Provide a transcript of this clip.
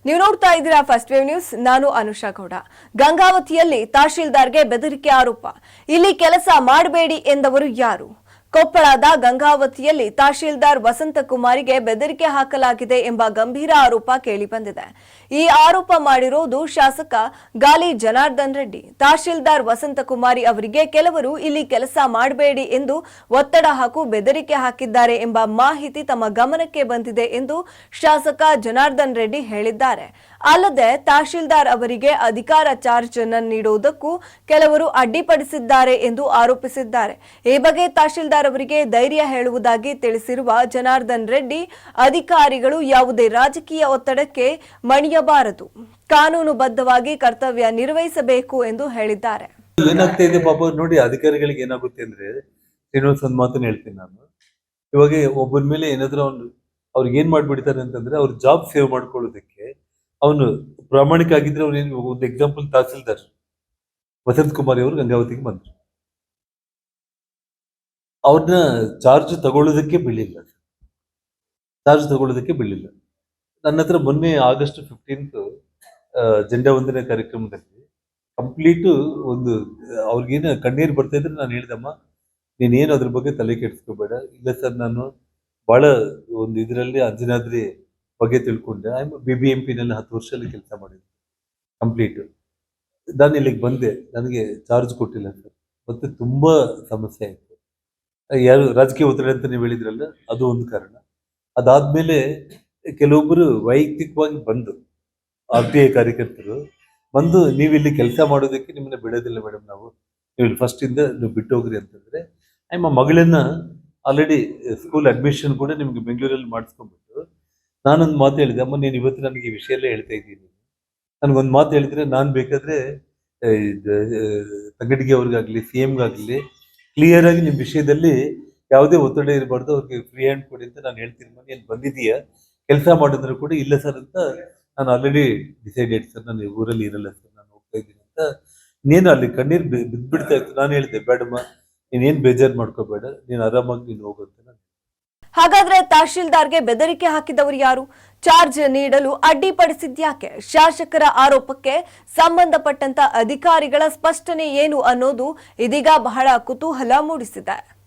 ನೀವು ನೋಡ್ತಾ ಇದ್ದೀರಾ ಫಸ್ಟ್ ವೇವ್ ನ್ಯೂಸ್. ನಾನು ಅನುಷಾ ಗೌಡ. ಗಂಗಾವತಿಯಲ್ಲಿ ತಹಶೀಲ್ದಾರ್ಗೆ ಬೆದರಿಕೆ ಆರೋಪ. ಇಲ್ಲಿ ಕೆಲಸ ಮಾಡಬೇಡಿ ಎಂದವರು ಯಾರು? ಕೊಪ್ಪಳದ ಗಂಗಾವತಿಯಲ್ಲಿ ತಹಶೀಲ್ದಾರ್ ವಸಂತಕುಮಾರಿಗೆ ಬೆದರಿಕೆ ಹಾಕಲಾಗಿದೆ ಎಂಬ ಗಂಭೀರ ಆರೋಪ ಕೇಳಿಬಂದಿದೆ. ಈ ಆರೋಪ ಮಾಡಿರೋದು ಶಾಸಕ ಗಾಲಿ ಜನಾರ್ದನ್ ರೆಡ್ಡಿ. ತಹಶೀಲ್ದಾರ್ ವಸಂತಕುಮಾರಿ ಅವರಿಗೆ ಕೆಲವರು ಇಲ್ಲಿ ಕೆಲಸ ಮಾಡಬೇಡಿ ಎಂದು ಒತ್ತಡ ಹಾಗೂ ಬೆದರಿಕೆ ಹಾಕಿದ್ದಾರೆ ಎಂಬ ಮಾಹಿತಿ ತಮ್ಮ ಗಮನಕ್ಕೆ ಬಂದಿದೆ ಎಂದು ಶಾಸಕ ಜನಾರ್ದನ್ ರೆಡ್ಡಿ ಹೇಳಿದ್ದಾರೆ. ಅಲ್ಲದೆ ತಹಶೀಲ್ದಾರ್ ಅವರಿಗೆ ಅಧಿಕಾರ ಚಾರ್ಜ್ ಅನ್ನು ನೀಡುವುದಕ್ಕೂ ಕೆಲವರು ಅಡ್ಡಿಪಡಿಸಿದ್ದಾರೆ ಎಂದು ಆರೋಪಿಸಿದ್ದಾರೆ. ಈ ಬಗ್ಗೆ ತಹಶೀಲ್ದಾರ್ ಅವರಿಗೆ ಧೈರ್ಯ ಹೇಳುವುದಾಗಿ ತಿಳಿಸಿರುವ ಜನಾರ್ದನ್ ರೆಡ್ಡಿ, ಅಧಿಕಾರಿಗಳು ಯಾವುದೇ ರಾಜಕೀಯ ಒತ್ತಡಕ್ಕೆ ಮಣಿಯಬಾರದು, ಕಾನೂನುಬದ್ಧವಾಗಿ ಕರ್ತವ್ಯ ನಿರ್ವಹಿಸಬೇಕು ಎಂದು ಹೇಳಿದ್ದಾರೆ. ಏನಾಗ್ತಾ ಇದೆ ಪಾಪ ನೋಡಿ, ಅಧಿಕಾರಿಗಳಿಗೆ ಏನಾಗುತ್ತೆ ಅಂದ್ರೆ, ಶ್ರೀನಿವಾಸ್ ಒಂದು ಮಾತನ್ನ ಹೇಳ್ತೀನಿ ನಾನು. ಇವಾಗ ಒಬ್ಬನ ಮೇಲೆ ಏನಾದ್ರೂ ಅವ್ರಿಗೆ ಏನ್ ಮಾಡ್ಬಿಡ್ತಾರೆ ಅಂತಂದ್ರೆ, ಅವ್ರ ಜಾಬ್ ಸೇವ್ ಮಾಡ್ಕೊಳ್ಳೋದಕ್ಕೆ ಅವನು ಪ್ರಾಮಾಣಿಕ ಆಗಿದ್ರೆ, ಅವ್ರು ಒಂದು ಎಕ್ಸಾಂಪಲ್ ತಹಸೀಲ್ದಾರ್ ವಸಂತ್ ಕುಮಾರ್ ಅವರು ಗಂಗಾವತಿಗೆ ಬಂದ್ರು, ಅವ್ರನ್ನ ಚಾರ್ಜ್ ತಗೊಳ್ಳೋದಕ್ಕೆ ಬೀಳಿಲ್ಲ. ನನ್ನ ಹತ್ರ ಮೊನ್ನೆ ಆಗಸ್ಟ್ 15 ಜೆಂಡಾ ವಂದನೆ ಕಾರ್ಯಕ್ರಮದಲ್ಲಿ ಕಂಪ್ಲೀಟ್ ಒಂದು ಅವ್ರಿಗೇನು ಕಣ್ಣೀರು ಬರ್ತಾ ಇದ್ರೆ ನಾನು ಹೇಳಿದಮ್ಮ, ನೀನೇನು ಅದ್ರ ಬಗ್ಗೆ ತಲೆ ಕೆಡಿಸ್ಕೋಬೇಡ. ಇಲ್ಲ ಸರ್, ನಾನು ಬಹಳ ಒಂದು ಇದರಲ್ಲಿ ಅಂಜನಾದ್ರಿ ಬಗ್ಗೆ ತಿಳ್ಕೊಂಡೆ. BBMP ನಲ್ಲಿ 10 ವರ್ಷದಲ್ಲಿ ಕೆಲಸ ಮಾಡಿದ್ದೆ ಕಂಪ್ಲೀಟ್. ನಾನು ಇಲ್ಲಿಗೆ ಬಂದೆ, ನನಗೆ ಚಾರ್ಜ್ ಕೊಟ್ಟಿಲ್ಲ ಸರ್, ಮತ್ತೆ ತುಂಬಾ ಸಮಸ್ಯೆ ಆಯ್ತು. ಯಾರು ರಾಜಕೀಯ ಒತ್ತಡ ಅಂತ ನೀವು ಹೇಳಿದ್ರಲ್ಲ, ಅದು ಒಂದು ಕಾರಣ. ಅದಾದ್ಮೇಲೆ ಕೆಲವೊಬ್ಬರು ವೈಯಕ್ತಿಕವಾಗಿ ಬಂದು RTI ಕಾರ್ಯಕರ್ತರು ಬಂದು, ನೀವು ಇಲ್ಲಿ ಕೆಲಸ ಮಾಡೋದಕ್ಕೆ ನಿಮ್ಮನ್ನ ಬಿಡೋದಿಲ್ಲ ಮೇಡಮ್, ನೀವು ಇಲ್ಲಿ ಫಸ್ಟ್ ಇಂದ ನೀವು ಬಿಟ್ಟು ಹೋಗ್ರಿ ಅಂತಂದ್ರೆ, ನಿಮ್ಮ ಮಗಳನ್ನ ಆಲ್ರೆಡಿ ಸ್ಕೂಲ್ ಅಡ್ಮಿಷನ್ ಕೂಡ ನಿಮ್ಗೆ ಬೆಂಗಳೂರಲ್ಲಿ ಮಾಡಿಸ್ಕೊಂಡ್ಬಿಟ್ಟು, ನಾನೊಂದು ಮಾತು ಹೇಳಿದೆ, ಅಮ್ಮ ನೀನು ಇವತ್ತು ನನಗೆ ಈ ವಿಷಯ ಎಲ್ಲ ಹೇಳ್ತಾ ಇದ್ದೀನಿ, ನನಗೊಂದು ಮಾತು ಹೇಳಿದ್ರೆ ನಾನು ಬೇಕಾದ್ರೆ ತಂಗಡಿಗೆ ಅವ್ರಿಗಾಗ್ಲಿ CMಗಾಗ್ಲಿ ಕ್ಲಿಯರ್ ಆಗಿ ನಿಮ್ಮ ವಿಷಯದಲ್ಲಿ ಯಾವುದೇ ಒತ್ತಡ ಇರಬಾರ್ದು, ಅವ್ರಿಗೆ ಫ್ರೀ ಹ್ಯಾಂಡ್ ಕೊಡಿ ಅಂತ ನಾನು ಹೇಳ್ತೀನಿ. ಏನು ಬಂದಿದೀಯಾ ಕೆಲಸ ಮಾಡಿದ್ರು ಕೂಡ, ಇಲ್ಲ ಸರ್ ಅಂತ ನಾನು ಆಲ್ರೆಡಿ ಡಿಸೈಡೆಡ್ ಸರ್, ನಾನು ಊರಲ್ಲಿ ಇರಲ್ಲ ಸರ್, ನಾನು ಹೋಗ್ತಾ ಇದ್ದೀನಿ ಅಂತ. ನೀನು ಅಲ್ಲಿ ಕಣ್ಣೀರು ಬಿದ್ಬಿಡ್ತಾ ಇತ್ತು. ನಾನು ಹೇಳಿದೆ, ಬೇಡಮ್ಮ ನೀನೇನು ಬೇಜಾರು ಮಾಡ್ಕೋಬೇಡ, ನೀನು ಆರಾಮಾಗಿ ನೀನು ಹೋಗುತ್ತೆ. ಹಾಗಾದ್ರೆ ತಹಶೀಲ್ದಾರ್ಗೆ ಬೆದರಿಕೆ ಹಾಕಿದವರು ಯಾರು? ಚಾರ್ಜ್ ನೀಡಲು ಅಡ್ಡಿಪಡಿಸಿದ್ಯಾಕೆ? ಶಾಸಕರ ಆರೋಪಕ್ಕೆ ಸಂಬಂಧಪಟ್ಟಂತ ಅಧಿಕಾರಿಗಳ ಸ್ಪಷ್ಟನೆ ಏನು ಅನ್ನೋದು ಇದೀಗ ಬಹಳ ಕುತೂಹಲ ಮೂಡಿಸಿದೆ.